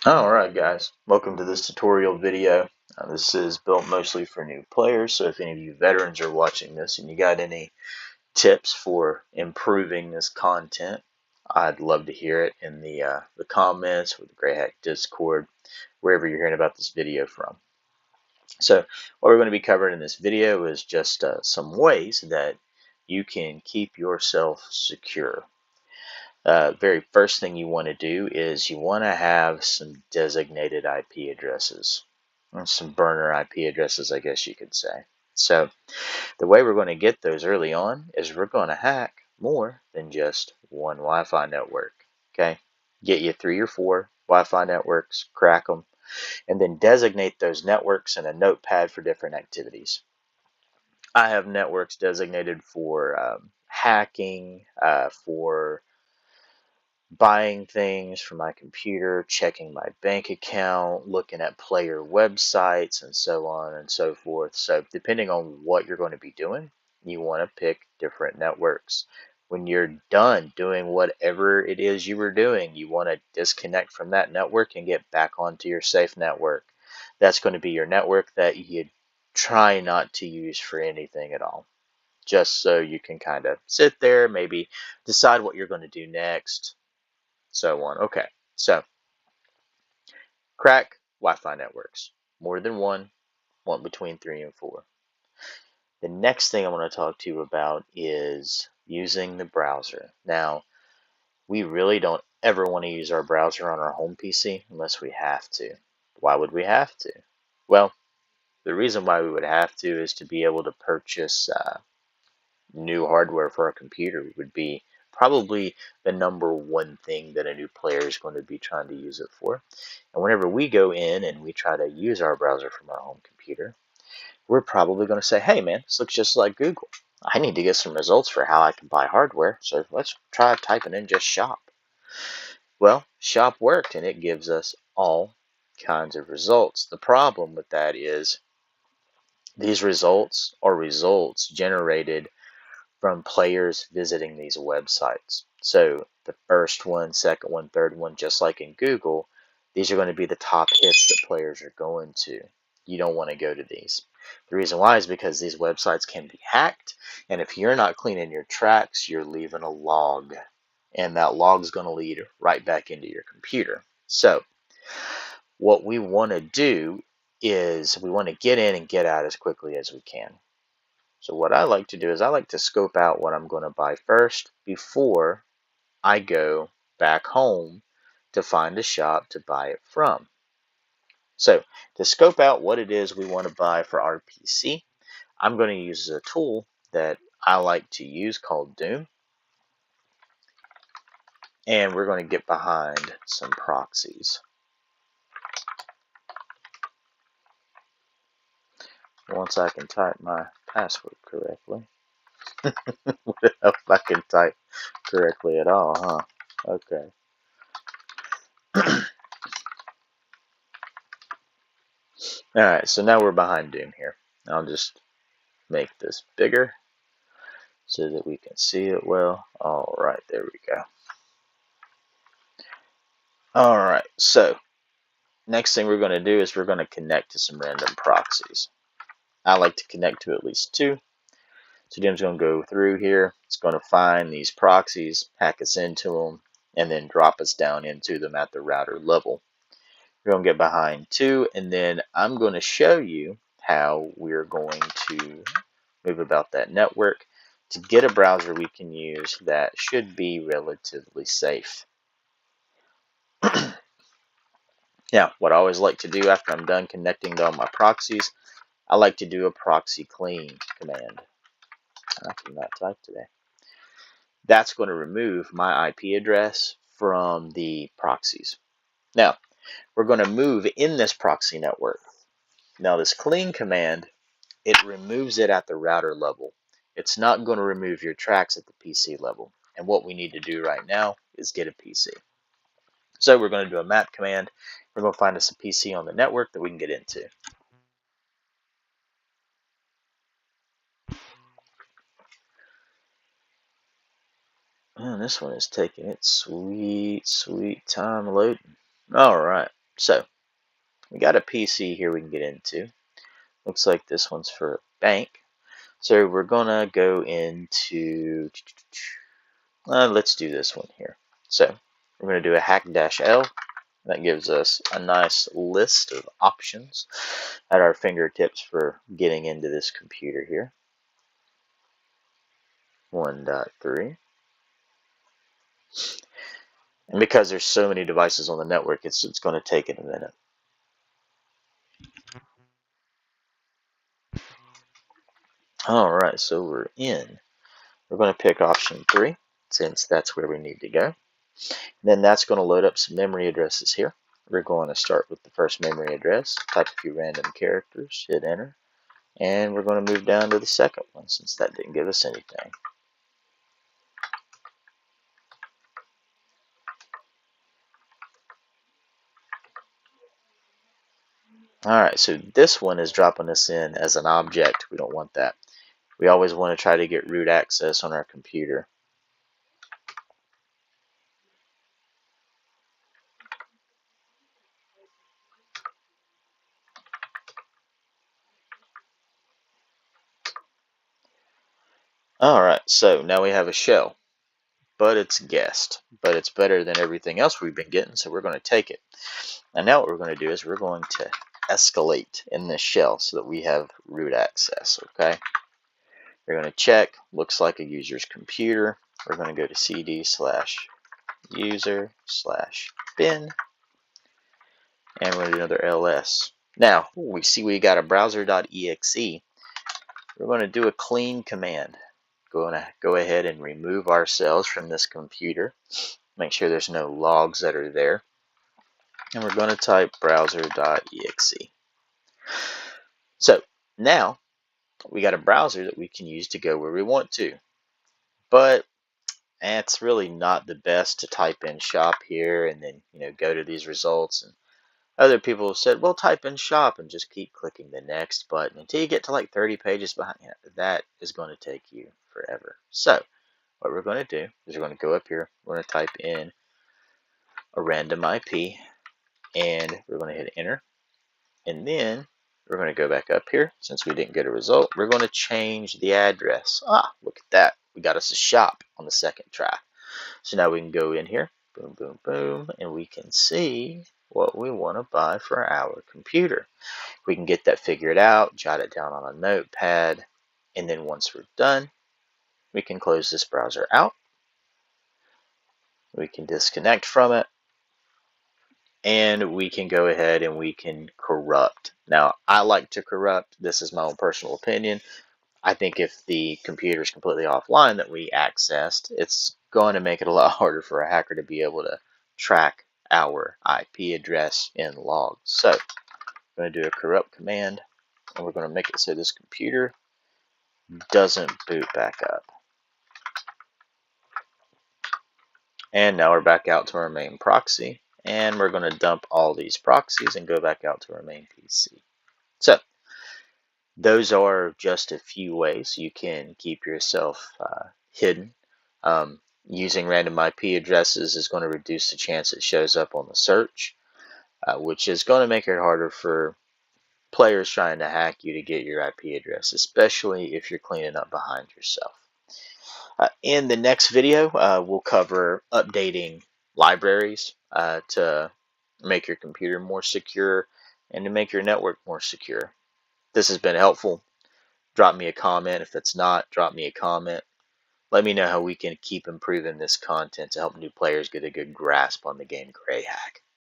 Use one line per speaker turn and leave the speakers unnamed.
Alright guys, welcome to this tutorial video. This is built mostly for new players, so if any of you veterans are watching this and you got any tips for improving this content, I'd love to hear it in the comments or the Grey Hack Discord, wherever you're hearing about this video from. So what we're going to be covering in this video is just some ways that you can keep yourself secure. Very first thing you want to do is you want to have some designated IP addresses, or some burner IP addresses, I guess you could say. So the way we're going to get those early on is we're going to hack more than just one Wi-Fi network. Okay, get you 3 or 4 Wi-Fi networks, crack them, and then designate those networks in a notepad for different activities. I have networks designated for hacking, for buying things from my computer, checking my bank account, looking at player websites, and so on and so forth. So depending on what you're going to be doing, you want to pick different networks. When you're done doing whatever it is you were doing, you want to disconnect from that network and get back onto your safe network. That's going to be your network that you try not to use for anything at all, just so you can kind of sit there, maybe decide what you're going to do next, so on. Okay, so crack Wi-Fi networks. More than one, want between 3 and 4. The next thing I want to talk to you about is using the browser. Now, we really don't ever want to use our browser on our home PC unless we have to. Why would we have to? Well, the reason why we would have to is to be able to purchase new hardware for our computer would be probably the #1 thing that a new player is going to be trying to use it for. And whenever we go in and we try to use our browser from our home computer, we're probably going to say, hey man, this looks just like Google. I need to get some results for how I can buy hardware, so let's try typing in just shop. Well, shop worked and it gives us all kinds of results. The problem with that is these results are results generated from players visiting these websites. So the first one, second one, third one, just like in Google, these are going to be the top hits that players are going to. You don't want to go to these. The reason why is because these websites can be hacked, and if you're not cleaning your tracks, you're leaving a log, and that log is going to lead right back into your computer. So what we want to do is we want to get in and get out as quickly as we can. So what I like to do is I like to scope out what I'm going to buy first before I go back home to find a shop to buy it from. So to scope out what it is we want to buy for our PC, I'm going to use a tool that I like to use called Doom. And we're going to get behind some proxies. Once I can type my password correctly. What if I can type correctly at all, huh? Okay. Alright, so now we're behind Doom here. I'll just make this bigger so that we can see it well. Alright, there we go. Alright, so next thing we're going to do is we're going to connect to some random proxies. I like to connect to at least 2. So Doom's going to go through here. It's going to find these proxies, hack us into them, and then drop us down into them at the router level. We're going to get behind 2, and then I'm going to show you how we're going to move about that network to get a browser we can use that should be relatively safe. Now, what I always like to do after I'm done connecting to all my proxies, I like to do a proxy clean command. I cannot type today. That's going to remove my IP address from the proxies. Now, we're going to move in this proxy network. Now, this clean command, it removes it at the router level. It's not going to remove your tracks at the PC level. And what we need to do right now is get a PC. So we're going to do a map command. We're going to find us a PC on the network that we can get into. And this one is taking its sweet, sweet time loading. Alright, So we got a PC here we can get into. Looks like this one's for a bank. So we're gonna go into, let's do this one here. So we're gonna do a hack-L. That gives us a nice list of options at our fingertips for getting into this computer here. 1.3. And because there's so many devices on the network, it's going to take it a minute. Alright, so we're in. We're going to pick option 3, since that's where we need to go. Then that's going to load up some memory addresses here. We're going to start with the first memory address, type a few random characters, hit enter, and we're going to move down to the second one since that didn't give us anything. Alright, so this one is dropping us in as an object. We don't want that. We always want to try to get root access on our computer. Alright, so now we have a shell, but it's guessed, but it's better than everything else we've been getting, so we're going to take it. And now what we're going to do is we're going to escalate in this shell so that we have root access, okay? We're going to check, looks like a user's computer. We're going to go to cd/user/bin, and we're going to do another ls. Now, we see we got a browser.exe. We're going to do a clean command. Going to go ahead and remove ourselves from this computer. Make sure there's no logs that are there. And we're going to type browser.exe. So now we got a browser that we can use to go where we want to. But it's really not the best to type in shop here and then go to these results. And other people have said, well, type in shop and just keep clicking the next button until you get to like 30 pages behind. That is going to take you forever. So what we're going to do is we're going to go up here. We're going to type in a random IP and we're going to hit enter. And then we're going to go back up here. Since we didn't get a result, we're going to change the address. Look at that. We got us a shop on the second try. So now we can go in here, boom, boom, boom, and we can see what we want to buy for our computer. We can get that figured out, jot it down on a notepad, and then once we're done, we can close this browser out. We can disconnect from it, and we can go ahead and we can corrupt. Now, I like to corrupt. This is my own personal opinion. I think if the computer is completely offline that we accessed, it's going to make it a lot harder for a hacker to be able to track our IP address in logs. So we're going to do a corrupt command, and we're going to make it so this computer doesn't boot back up. And now we're back out to our main proxy, and we're going to dump all these proxies and go back out to our main PC. So those are just a few ways you can keep yourself hidden. Using random IP addresses is going to reduce the chance it shows up on the search, which is going to make it harder for players trying to hack you to get your IP address, especially if you're cleaning up behind yourself. In the next video, we'll cover updating libraries to make your computer more secure and to make your network more secure. This has been helpful. Drop me a comment. If it's not, drop me a comment. Let me know how we can keep improving this content to help new players get a good grasp on the game Gray Hack.